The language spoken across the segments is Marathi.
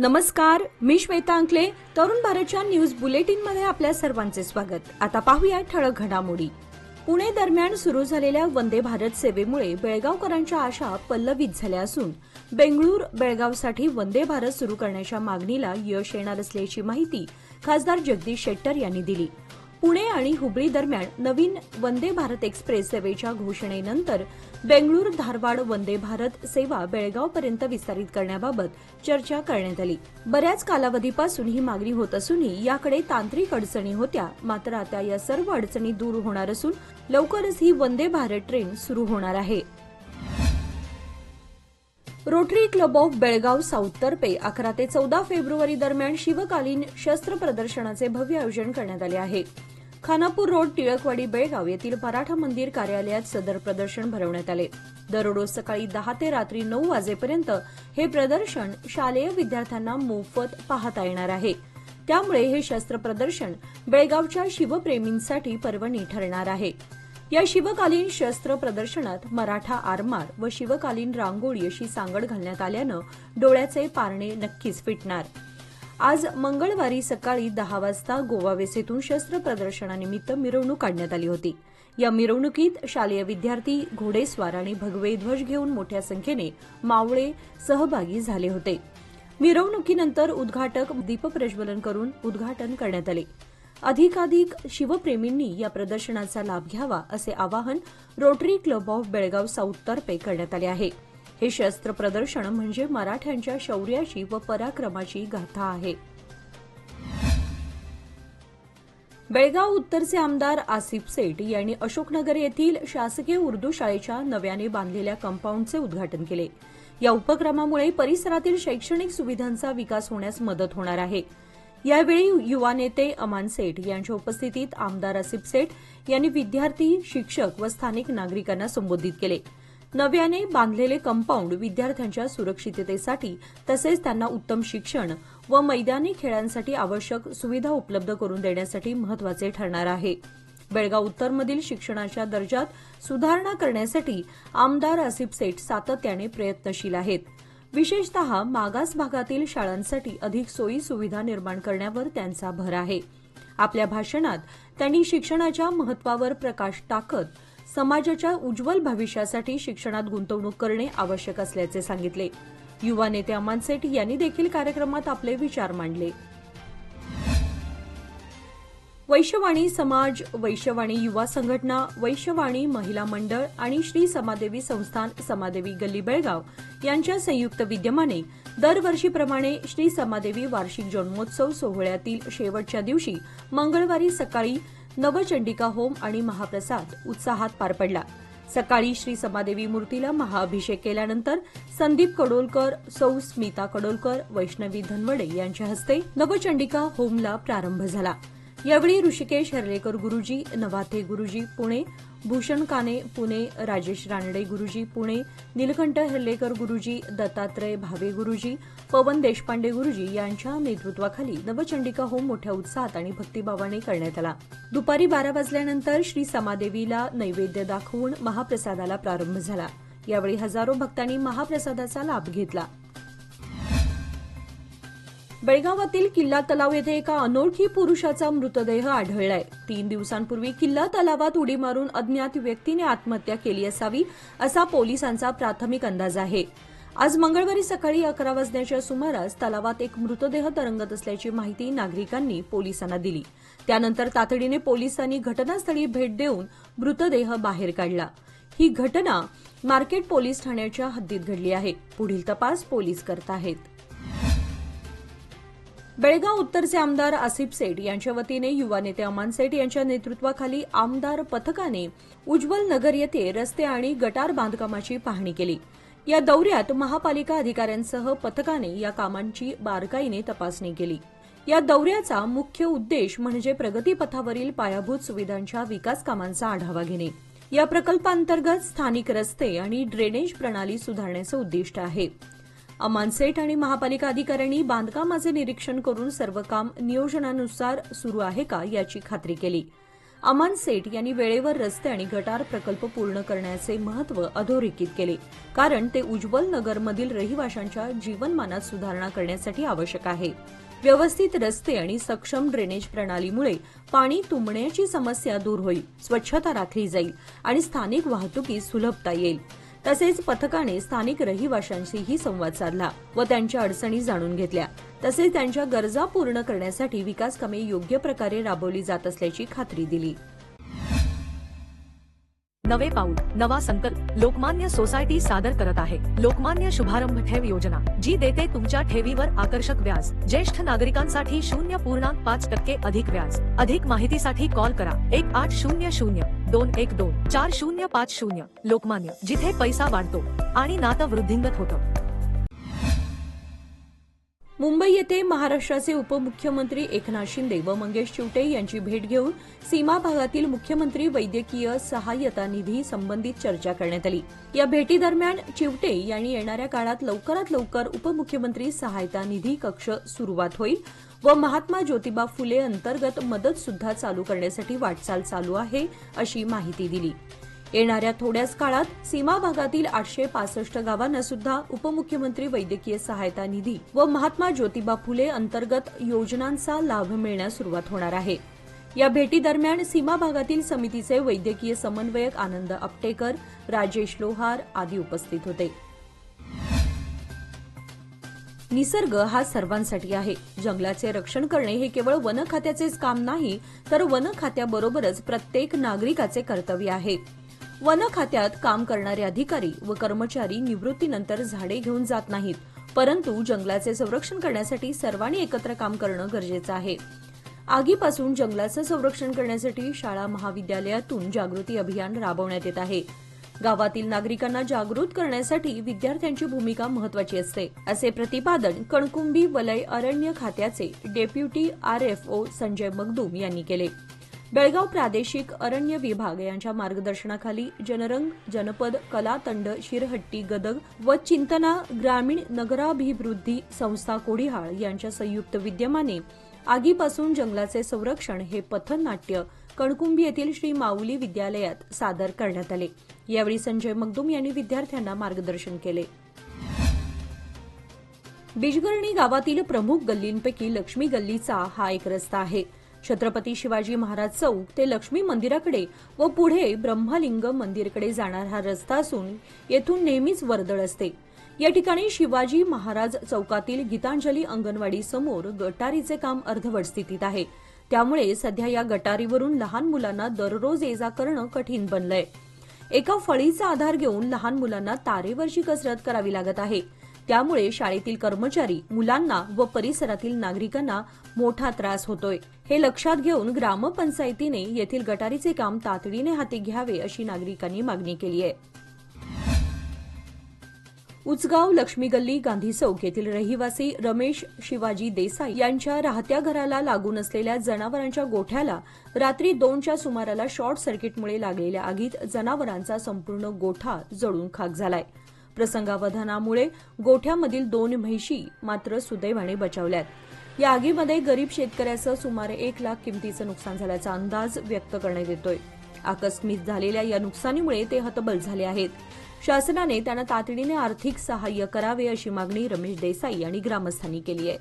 नमस्कार, मी श्वेता अंकले. तरुण भारतच्या न्यूज बुलेटिनमध्ये आपल्या सर्वांचे स्वागत. आता पाहूया ठळक घडामोडी. पुणे दरम्यान सुरू झालेल्या वंदे भारत सेवेमुळे बेळगावकरांच्या आशा पल्लवित झाल्या असून बेंगळूर बेळगावसाठी वंदे भारत सुरू करण्याच्या मागणीला यश येणार असल्याची माहिती खासदार जगदीश शेट्टर यांनी दिली. पुणे आणि हुबळी दरम्यान नवीन वंदे भारत एक्सप्रेस सेवेच्या घोषणेनंतर बेंगळूर धारवाड वंदे भारत सेवा बेळगावपर्यंत विस्तारित करण्याबाबत चर्चा करण्यात आली. बऱ्याच कालावधीपासून ही मागणी होत असूनही याकडे तांत्रिक अडचणी होत्या. मात्र आता या सर्व अडचणी दूर होणार असून लवकरच ही वंदे भारत ट्रेन सुरू होणार आहे. रोटरी क्लब ऑफ बेळगाव साऊथतर्फे 11 ते 14 फेब्रुवारी दरम्यान शिवकालीन शस्त्र प्रदर्शनाचे भव्य आयोजन करण्यात आले आहे. खानापूर रोड, टिळकवाडी, बेळगाव येथील मराठा मंदिर कार्यालयात सदर प्रदर्शन भरवण्यात आले. दररोज सकाळी 10 ते रात्री 9 वाजेपर्यंत हे प्रदर्शन शालेय विद्यार्थ्यांना मोफत पाहता येणार आहे. त्यामुळे हे शस्त्र प्रदर्शन बेळगावच्या शिवप्रेमींसाठी पर्वणी ठरणार आहे. या शिवकालीन शस्त्र प्रदर्शनात मराठा आरमार व शिवकालीन रांगोळी अशी सांगड घालण्यात आल्यानं डोळ्याचे पारणे नक्कीच फिटणार. आज मंगळवारी सकाळी 10 वाजता गोवा वेसेतून शस्त्र प्रदर्शनानिमित्त मिरवणूक काढण्यात आली होती. या मिरवणुकीत शालेय विद्यार्थी, घोडेस्वार आणि भगवे ध्वज घेऊन मोठ्या संख्येने मावळे सहभागी झाले होते. मिरवणुकीनंतर उद्घाटक दीपप्रज्वलन करून उद्घाटन करण्यात आले. अधिकाधिक शिवप्रेमींनी या प्रदर्शनाचा लाभ घ्यावा असे आवाहन रोटरी क्लब ऑफ बेळगाव साऊथतर्फे करण्यात आले आहे. हे शस्त्र प्रदर्शन म्हणजे मराठ्यांच्या शौर्याची व पराक्रमाची गाथा आहे. बेळगाव उत्तरचे आमदार आसिफ सेठ यांनी अशोकनगर येथील शासकीय उर्दू शाळेच्या नव्याने बांधलेल्या कंपाऊंडचे उद्घाटन केले. या उपक्रमामुळे परिसरातील शैक्षणिक सुविधांचा विकास होण्यास मदत होणार आहे. यावेळी युवा नेते अमान सेठ यांच्या उपस्थितीत आमदार आसिफ सेठ यांनी विद्यार्थी, शिक्षक व स्थानिक नागरिकांना संबोधित केले. नव्याने बांधलेले कंपाऊंड विद्यार्थ्यांच्या सुरक्षिततेसाठी तसेच त्यांना उत्तम शिक्षण व मैदानी खेळांसाठी आवश्यक सुविधा उपलब्ध करून देण्यासाठी महत्वाचे ठरणार आहे. बेळगाव उत्तरमधील शिक्षणाच्या दर्जात सुधारणा करण्यासाठी आमदार आसिफ सेठ सातत्याने प्रयत्नशील आहेत. विशेषतः मागास भागातील शाळांसाठी अधिक सोयी सुविधा निर्माण करण्यावर त्यांचा भर आहे. आपल्या भाषणात त्यांनी शिक्षणाच्या महत्वावर प्रकाश टाकत समाजाच्या उज्ज्वल भविष्यासाठी शिक्षणात गुंतवणूक करणे आवश्यक असल्याचे सांगितले. युवा नेते अमान सेठ यांनी देखील कार्यक्रमात आपले विचार मांडले. वैश्यवाणी समाज, वैश्यवाणी युवा संघटना, वैश्यवाणी महिला मंडळ आणि श्री समादेवी संस्थान समादेवी गल्ली बेळगाव यांच्या संयुक्त विद्यमाने दरवर्षीप्रमाणे श्री समादेवी वार्षिक जन्मोत्सव सोहळ्यातील शेवटच्या दिवशी मंगळवारी सकाळी नवचंडिका होम आणि महाप्रसाद उत्साहात पार पडला. सकाळी श्री समादेवी मूर्तीला महाअभिषेक केल्यानंतर संदीप कडोलकर, सौ स्मिता कडोलकर, वैष्णवी धनवडे यांच्या हस्ते नवचंडिका होमला प्रारंभ झाला. यावेळी ऋषिकेश हर्लेकर गुरुजी, नवाथे गुरुजी पुणे, भूषण काने पुणे, राजेश रानडे गुरुजी पुणे, नीलकंठ हर्लेकर गुरुजी, दत्तात्रय भावे गुरुजी, पवन देशपांडे गुरुजी यांच्या नेतृत्वाखाली नवचंडिका होम मोठ्या उत्साहात आणि भक्तिभावाने करण्यात आला. दुपारी 12 वाजल्यानंतर श्री समादेवीला नैवेद्य दाखवून महाप्रसादाला प्रारंभ झाला. यावेळी हजारो भक्तांनी महाप्रसादाचा लाभ घेतला. बेळगावातील किल्ला तलाव येथे एका अनोळखी पुरुषाचा मृतदेह आढळलाय. 3 दिवसांपूर्वी किल्ला तलावात उडी मारून अज्ञात व्यक्तीने आत्महत्या केली असावी असा पोलिसांचा प्राथमिक अंदाज आहे. आज मंगळवारी सकाळी 11 वाजण्याच्या सुमारास तलावात एक मृतदेह तरंगत असल्याची माहिती नागरिकांनी पोलिसांना दिली. त्यानंतर तातडीने पोलिसांनी घटनास्थळी भेट देऊन मृतदेह बाहेर काढला. ही घटना मार्केट पोलीस ठाण्याच्या हद्दीत घडली आहे. पुढील तपास पोलीस करत आहेत. बेळगाव उत्तरचे आमदार आसिफ सेठ यांच्या वतीने युवा नेते अमान सेठ यांच्या नेतृत्वाखाली आमदार पथकाने उज्ज्वल नगर येथे रस्ते आणि गटार बांधकामाची पाहणी केली. या दौऱ्यात महापालिका अधिकाऱ्यांसह पथकाने या कामांची बारकाईने तपासणी केली. या दौऱ्याचा मुख्य उद्देश म्हणजे प्रगतीपथावरील पायाभूत सुविधांच्या विकास कामांचा आढावा घेणे. या प्रकल्पांतर्गत स्थानिक रस्ते आणि ड्रेनेज प्रणाली सुधारण्याचं उद्दिष्ट आहे. अमान सेठ आणि महापालिका अधिकाऱ्यांनी बांधकामाचे निरीक्षण करून सर्व काम नियोजनानुसार सुरू आहे का याची खात्री केली. अमान सेठ यांनी वेळेवर रस्ते आणि गटार प्रकल्प पूर्ण करण्याचे महत्त्व अधोरेखित केले, कारण ते उज्ज्वल नगरमधील रहिवाशांच्या जीवनमानात सुधारणा करण्यासाठी आवश्यक आहे. व्यवस्थित रस्ते आणि सक्षम ड्रेनेज प्रणालीमुळे पाणी तुंबण्याची समस्या दूर होईल, स्वच्छता राखली जाईल आणि स्थानिक वाहतुकीस सुलभता येईल. तसेच पथकाने स्थानिक रहिवाशांशीही संवाद साधला व त्यांच्या अडचणी जाणून घेतल्या. तसेच त्यांच्या गरजा पूर्ण करण्यासाठी विकास कामे योग्य प्रकारे राबवली जात असल्याची खात्री दिली. नवे पाऊल नवा संकल्प लोकमान्य सोसायटी सादर करत आहे लोकमान्य शुभारंभ ठेव योजना, जी देते तुमच्या ठेवीवर आकर्षक व्याज. ज्येष्ठ नागरिकांसाठी 0.5% अधिक व्याज. अधिक माहितीसाठी कॉल करा 1800-212-4050. लोकमान्य, जिथे पैसा वाढतो आणि नातं वृद्धिंगत होतं. मुंबई येथे महाराष्ट्राचे उपमुख्यमंत्री एकनाथ शिंदे व मंगेश चिवटे यांची भेट घेऊन सीमा भागातील मुख्यमंत्री वैद्यकीय सहाय्यता निधी संबंधित चर्चा करण्यात आली. या भेटीदरम्यान चिवटे यांनी येणाऱ्या काळात लवकरात लवकर उपमुख्यमंत्री सहायता निधी कक्ष सुरुवात होईल व महात्मा ज्योतिबा फुले अंतर्गत मदत सुद्धा चालू करण्यासाठी वाटचाल चालू आहे, अशी माहिती दिली. येणाऱ्या थोड्याच काळात सीमा भागातील 865 गावांना सुद्धा उपमुख्यमंत्री वैद्यकीय सहायता निधी व महात्मा ज्योतिबा फुले अंतर्गत योजनांचा लाभ मिळण्यास सुरुवात होणार आहे. या भेटीदरम्यान सीमा भागातील समितीचे वैद्यकीय समन्वयक आनंद आपटेकर, राजेश लोहार आदी उपस्थित होते. निसर्ग हा सर्वांसाठी आहे. जंगलाचे रक्षण करणे हे केवळ वन खात्याचेच काम नाही, तर वन खात्याबरोबरच प्रत्येक नागरिकाचे कर्तव्य आहे. वन खात्यात काम करणारे अधिकारी व कर्मचारी निवृत्तीनंतर झाडे घेऊन जात नाहीत, परंतु जंगलाचे संरक्षण करण्यासाठी सर्वांनी एकत्र काम करणं गरजेचं आहे. आगीपासून जंगलाचं संरक्षण करण्यासाठी शाळा महाविद्यालयातून जागृती अभियान राबवण्यात येत आहे. गावातील नागरिकांना जागृत करण्यासाठी विद्यार्थ्यांची भूमिका महत्वाची असते, असे प्रतिपादन कणकुंभी वलय अरण्य खात्याचे डेप्युटी आरएफओ संजय मगदूम यांनी केले. बेळगाव प्रादेशिक अरण्य विभाग यांच्या मार्गदर्शनाखाली जनरंग, जनपद, कलातंड, शिरहट्टी, गदग व चिंतना ग्रामीण नगराभिवृद्धी संस्था कोडिहाळ यांच्या संयुक्त विद्यमाने आगीपासून जंगलाचे संरक्षण हे पथनाट्य कणकुंभी येथील श्री माऊली विद्यालयात सादर करण्यात आले. यावेळी संजय मगदूम यांनी विद्यार्थ्यांना मार्गदर्शन केले. बिजगर्णी गावातील प्रमुख गल्लींपैकी लक्ष्मी गल्लीचा हा एक रस्ता आहे. छत्रपती शिवाजी महाराज चौक ते लक्ष्मी मंदिराकडे व पुढे ब्रह्मलिंग मंदिरकडे जाणारा हा रस्ता असून येथून नेहमीच वर्दळ असते. या ठिकाणी शिवाजी महाराज चौकातील गीतांजली अंगणवाडी समोर गटारीचे काम अर्धवट स्थितीत आहे. त्यामुळे सध्या या गटारीवरून लहान मुलांना दररोज ये जा करणं कठीण बनलंय. एका फळीचा आधार घेऊन लहान मुलांना तारेवरची कसरत करावी लागत आहे. त्यामुळे शाळेतील कर्मचारी, मुलांना व परिसरातील नागरिकांना मोठा त्रास होतोय. हे लक्षात घेऊन ग्रामपंचायतीने येथील गटारीचे काम तातडीने हाती घ्यावे, अशी नागरिकांनी मागणी केली आहे. उचगाव लक्ष्मी गल्ली गांधी चौक येथील रहिवासी रमेश शिवाजी देसाई यांच्या राहत्या घराला लागून असलेल्या जनावरांच्या गोठ्याला रात्री 2च्या सुमाराला शॉर्ट सर्किटमुळे लागलेल्या आगीत जनावरांचा संपूर्ण गोठा जळून खाक झालाय. प्रसंगावधानामुळे गोठ्यामधील 2 म्हैशी मात्र सुदैवाने बचावल्यात. या आगीमध्ये गरीब शेतकऱ्याचं सुमारे 1 लाख किमतीचं नुकसान झाल्याचा अंदाज व्यक्त करण्यात येतोय. आकस्मिक झालेल्या या नुकसानीमुळे ते हतबल झाले आहेत. शासनाने त्यांना तातडीने आर्थिक सहाय्य करावे, अशी मागणी रमेश देसाई आणि ग्रामस्थांनी केली आहे.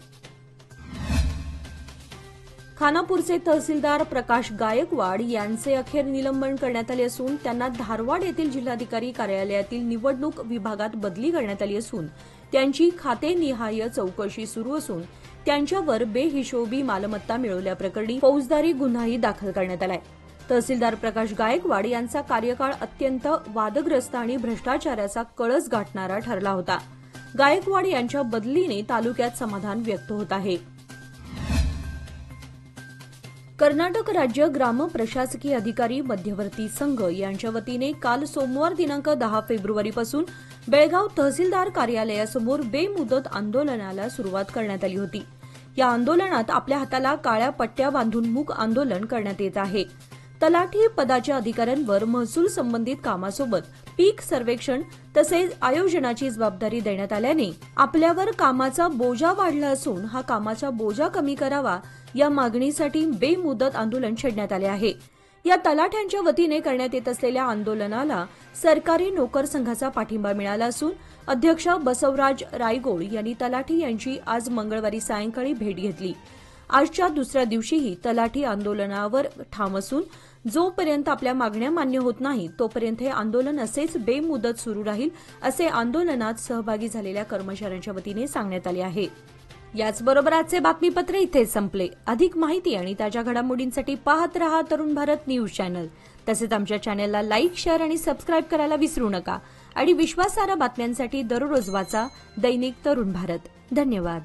खानापूरचे तहसीलदार प्रकाश गायकवाड यांचे अखेर निलंबन करण्यात आले असून त्यांना धारवाड येथील जिल्हाधिकारी कार्यालयातील निवडणूक विभागात बदली करण्यात आली असून त्यांची खातेनिहाय चौकशी सुरू असून त्यांच्यावर बेहिशोबी मालमत्ता मिळवल्याप्रकरणी फौजदारी गुन्हाही दाखल करण्यात आलाय. तहसीलदार प्रकाश गायकवाड यांचा कार्यकाळ अत्यंत वादग्रस्त आणि भ्रष्टाचाराचा कळस गाठणारा ठरला होता. गायकवाड यांच्या बदलीने तालुक्यात समाधान व्यक्त होत आहे. कर्नाटक राज्य ग्राम प्रशासकीय अधिकारी मध्यवर्ती संघ यांच्या वतीने काल सोमवार दिनांक 10 फेब्रुवारीपासून बेळगाव तहसीलदार कार्यालयासमोर बेमुदत आंदोलनाला सुरुवात करण्यात आली होती. या आंदोलनात आपल्या हाताला काळ्या पट्ट्या बांधून मूक आंदोलन करण्यात येत आहे. तलाठी पदाच्या अधिकाऱ्यांवर महसूल संबंधित कामासोबत पीक सर्वेक्षण तसेच आयोजनाची जबाबदारी देण्यात आल्याने आपल्यावर कामाचा बोजा वाढला असून हा कामाचा बोजा कमी करावा, या मागणीसाठी बेमुदत आंदोलन छेडण्यात आले आहे. या तलाठ्यांच्या वतीने करण्यात येत असलेल्या आंदोलनाला सरकारी नोकर संघाचा पाठिंबा मिळाला असून अध्यक्ष बसवराज रायगोड यांनी तलाठी यांची आज मंगळवारी सायंकाळी भेट घेतली. आजच्या दुसऱ्या दिवशीही तलाठी आंदोलनावर ठाम असून जोपर्यंत आपल्या मागण्या मान्य होत नाहीत तोपर्यंत हे आंदोलन असेच बेमुदत सुरू राहील, असे आंदोलनात सहभागी झालेल्या कर्मचाऱ्यांच्या वतीने सांगण्यात आले आहे. याचबरोबर आजचे बातमीपत्र इथेच संपले. अधिक माहिती आणि ताज्या घडामोडींसाठी पाहत रहा तरुण भारत न्यूज चॅनल. तसेच आमच्या चॅनलला लाईक, शेअर आणि सबस्क्राईब करायला विसरू नका. आणि विश्वासार्ह बातम्यांसाठी दररोज वाचा दैनिक तरुण भारत. धन्यवाद.